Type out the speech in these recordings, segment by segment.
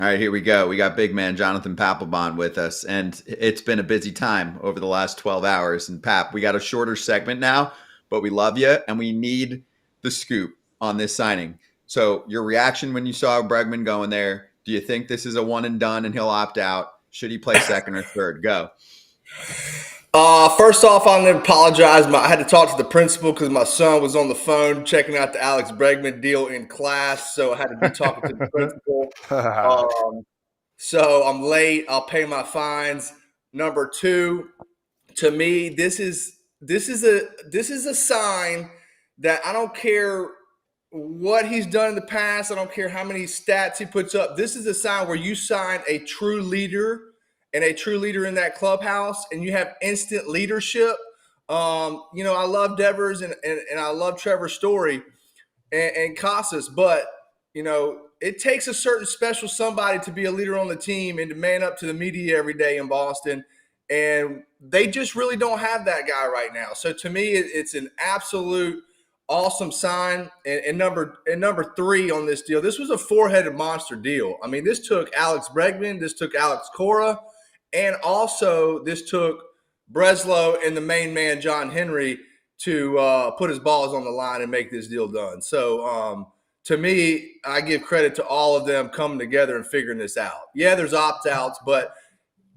All right, here we go. We got big man Jonathan Papelbon with us, and it's been a busy time over the last 12 hours. And Pap, we got a shorter segment now, but we love you, and we need the scoop on this signing. So, your reaction when you saw Bregman going there? Do you think this is a one and done, and he'll opt out? Should he play second or third? Go. First off, I'm going to apologize. I had to talk to the principal because my son was on the phone checking out the Alex Bregman deal in class, so I had to be talking to the principal. So I'm late. I'll pay my fines. Number two, to me, this is a sign that I don't care what he's done in the past. I don't care how many stats he puts up. This is a sign where you sign a true leader and a true leader in that clubhouse, and you have instant leadership. I love Devers and I love Trevor's Story and Casas, but it takes a certain special somebody to be a leader on the team and to man up to the media every day in Boston. And they just really don't have that guy right now. So to me, it's an absolute awesome sign. And number three on this deal, this was a four-headed monster deal. I mean, this took Alex Bregman, this took Alex Cora, and also this took Breslow and the main man, John Henry, to put his balls on the line and make this deal done. So to me, I give credit to all of them coming together and figuring this out. Yeah, there's opt-outs, but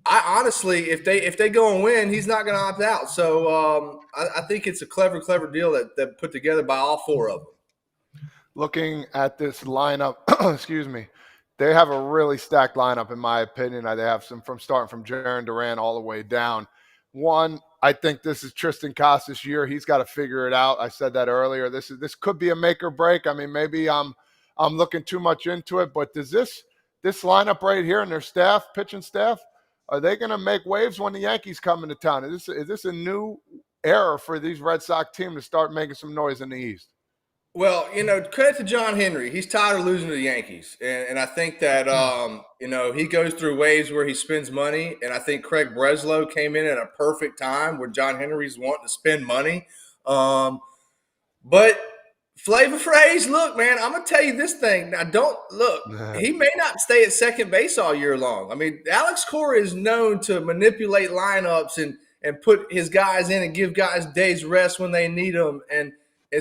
I honestly, if they go and win, he's not going to opt out. So I think it's a clever deal that put together by all four of them. Looking at this lineup, excuse me, they have a really stacked lineup, in my opinion. They have some starting from Jarren Duran all the way down. One, I think this is Tristan Casas' year. He's got to figure it out. I said that earlier. This could be a make or break. I mean, maybe I'm looking too much into it, but does this lineup right here and their staff, pitching staff, are they going to make waves when the Yankees come into town? Is this a new era for these Red Sox team to start making some noise in the East? Well, credit to John Henry. He's tired of losing to the Yankees. And I think that, he goes through waves where he spends money. And I think Craig Breslow came in at a perfect time where John Henry's wanting to spend money. But Flavor Phrase, look, man, I'm going to tell you this thing. Now, he may not stay at second base all year long. I mean, Alex Cora is known to manipulate lineups and put his guys in and give guys days rest when they need them. And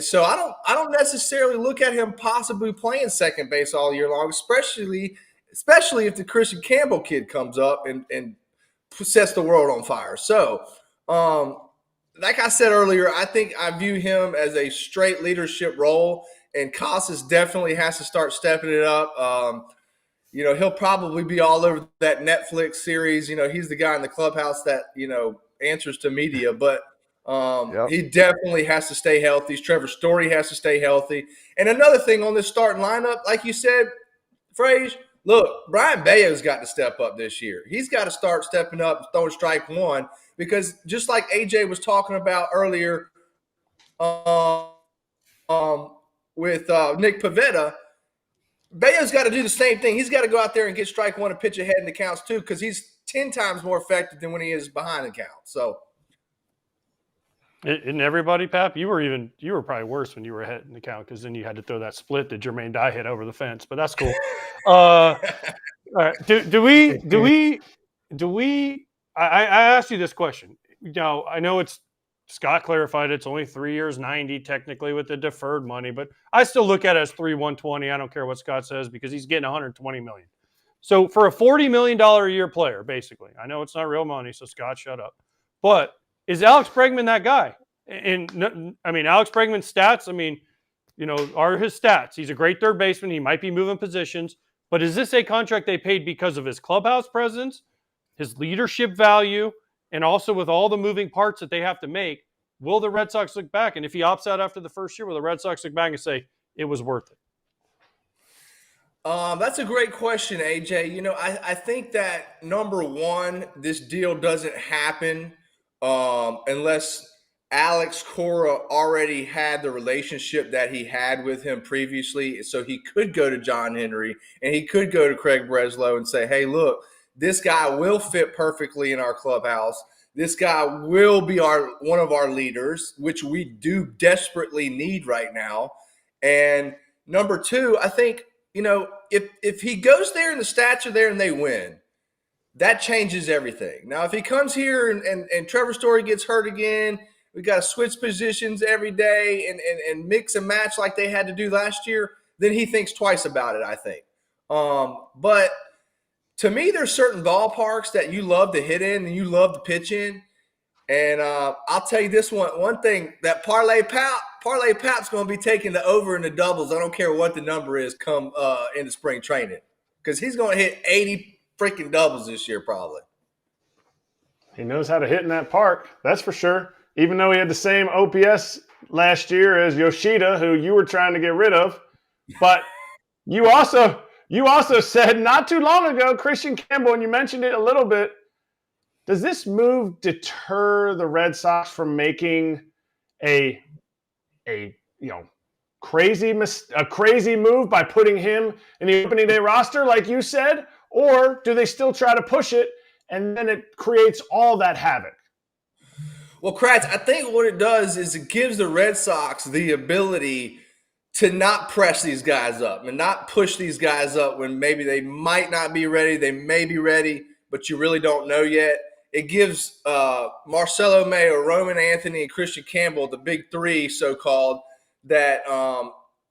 so I don't necessarily look at him possibly playing second base all year long, especially if the Christian Campbell kid comes up and sets the world on fire. So, like I said earlier, I think I view him as a straight leadership role, and Casas definitely has to start stepping it up. He'll probably be all over that Netflix series. He's the guy in the clubhouse that, answers to media, but he definitely has to stay healthy. Trevor Story has to stay healthy. And another thing on this starting lineup, like you said, Phrase, look, Brian Bayo's got to step up this year. He's got to start stepping up and throwing strike one, because just like AJ was talking about earlier with Nick Pivetta, Bayo's got to do the same thing. He's got to go out there and get strike one and pitch ahead in the counts too, because he's 10 times more effective than when he is behind the count. So. And everybody, Pap, you were probably worse when you were ahead in the count, because then you had to throw that split that Jermaine Dye hit over the fence. But that's cool. All right, do we? I asked you this question. I know it's Scott clarified it's only 3 years, 90 technically with the deferred money, but I still look at it as 120. I don't care what Scott says, because he's getting 120 million. So for a $40 million a year player, basically, I know it's not real money, so Scott, shut up. But is Alex Bregman that guy? And I mean, Alex Bregman's stats, are his stats. He's a great third baseman. He might be moving positions, but is this a contract they paid because of his clubhouse presence, his leadership value, and also with all the moving parts that they have to make? Will the Red Sox look back? And if he opts out after the first year, will the Red Sox look back and say it was worth it? That's a great question, AJ. I think that, number one, this deal doesn't happen unless Alex Cora already had the relationship that he had with him previously. So he could go to John Henry and he could go to Craig Breslow and say, hey, look, this guy will fit perfectly in our clubhouse. This guy will be one of our leaders, which we do desperately need right now. And number two, I think if he goes there and the stats are there and they win, that changes everything. Now, if he comes here and Trevor Story gets hurt again, we got to switch positions every day and mix and match like they had to do last year, then he thinks twice about it, I think. But to me, there's certain ballparks that you love to hit in and you love to pitch in. And I'll tell you this one thing, that Parlay Pap's going to be taking the over and the doubles. I don't care what the number is come into spring training, because he's going to hit 80 freaking doubles this year probably. He knows how to hit in that park, that's for sure. Even though he had the same OPS last year as Yoshida, who you were trying to get rid of. But you also said not too long ago, Christian Campbell, and you mentioned it a little bit, does this move deter the Red Sox from making a crazy move by putting him in the opening day roster, like you said, or do they still try to push it and then it creates all that havoc? Well, Kratz, I think what it does is it gives the Red Sox the ability to not press these guys up and not push these guys up when maybe they might not be ready. They may be ready, but you really don't know yet. It gives Marcelo Mayo, Roman Anthony, and Christian Campbell, the big three so-called, that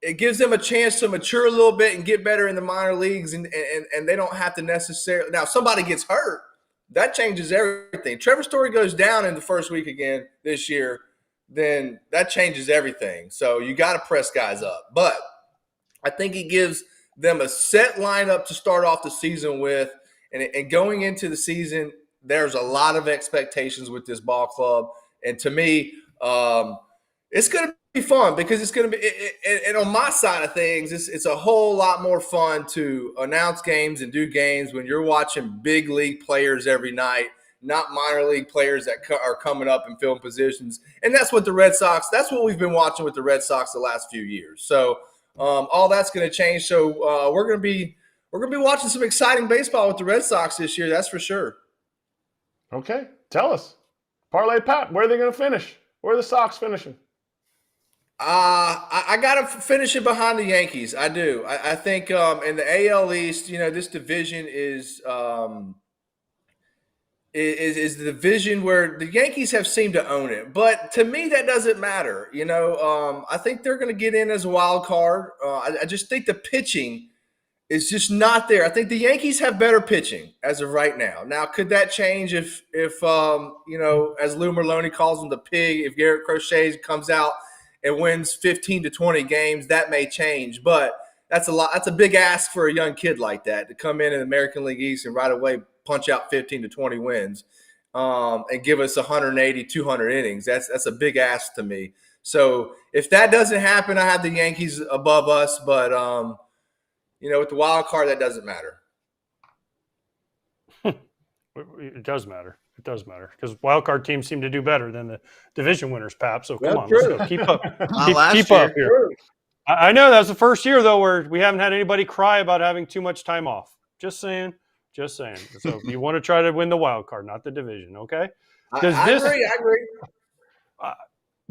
it gives them a chance to mature a little bit and get better in the minor leagues, and they don't have to necessarily – now, if somebody gets hurt, that changes everything. Trevor Story goes down in the first week again this year, then that changes everything. So you got to press guys up. But I think it gives them a set lineup to start off the season with, and going into the season, there's a lot of expectations with this ball club. And to me, it's going to be fun because it's going to be and on my side of things, it's a whole lot more fun to announce games and do games when you're watching big league players every night, not minor league players that are coming up and filling positions. And that's what that's what we've been watching with the Red Sox the last few years. So all that's going to change. So we're going to be watching some exciting baseball with the Red Sox this year. That's for sure. Okay, tell us. Parlay Pap, where are they going to finish? Where are the Sox finishing? I got to finish it behind the Yankees. I do. I think in the AL East, this division is the division where the Yankees have seemed to own it. But to me, that doesn't matter. I think they're going to get in as a wild card. I just think the pitching is just not there. I think the Yankees have better pitching as of right now. Now, could that change if as Lou Merlone calls him the pig, if Garrett Crochet comes out and wins 15 to 20 games, that may change. But that's a lot. That's a big ask for a young kid like that to come in the American League East and right away punch out 15 to 20 wins and give us 180, 200 innings. That's a big ask to me. So if that doesn't happen, I have the Yankees above us. But with the wild card, that doesn't matter. It does matter. It does matter because wild card teams seem to do better than the division winners, Pap. So come on, let's go. Keep up. keep up here. True. I know that's the first year though where we haven't had anybody cry about having too much time off. Just saying. So you want to try to win the wild card, not the division, okay? I agree.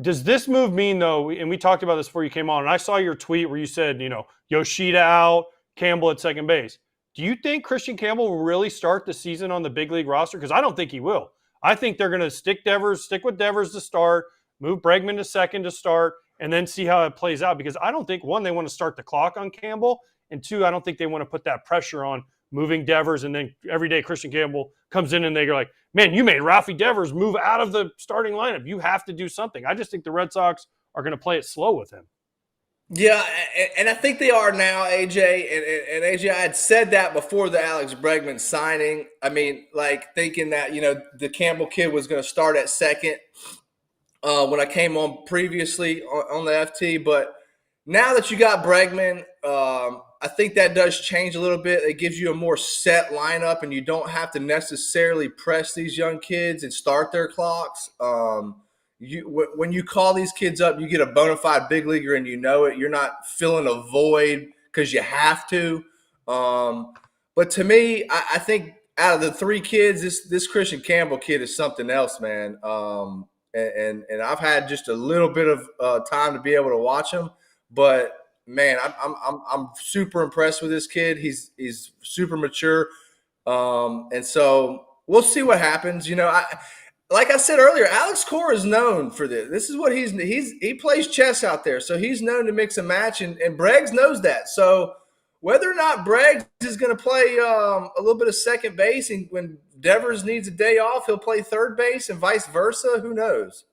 Does this move mean though? And we talked about this before you came on, and I saw your tweet where you said, Yoshida out, Campbell at second base. Do you think Christian Campbell will really start the season on the big league roster? Because I don't think he will. I think they're going to stick with Devers to start, move Bregman to second to start, and then see how it plays out. Because I don't think, one, they want to start the clock on Campbell, and two, I don't think they want to put that pressure on moving Devers, and then every day Christian Campbell comes in and they're like, man, you made Rafi Devers move out of the starting lineup. You have to do something. I just think the Red Sox are going to play it slow with him. Yeah, and I think they are now, AJ. And AJ, I had said that before the Alex Bregman signing. I mean, like thinking that, the Campbell kid was going to start at second when I came on previously on the FT. But now that you got Bregman, I think that does change a little bit. It gives you a more set lineup, and you don't have to necessarily press these young kids and start their clocks. When you call these kids up, you get a bona fide big leaguer and you know it. You're not filling a void because you have to. But to me, I think out of the three kids, this Christian Campbell kid is something else, man. And I've had just a little bit of time to be able to watch him. But man, I'm super impressed with this kid. He's super mature, and so we'll see what happens. Like I said earlier, Alex Cora is known for this. This is what he plays chess out there, so he's known to mix and match, and Breggs knows that. So whether or not Breggs is going to play a little bit of second base, and when Devers needs a day off, he'll play third base, and vice versa. Who knows?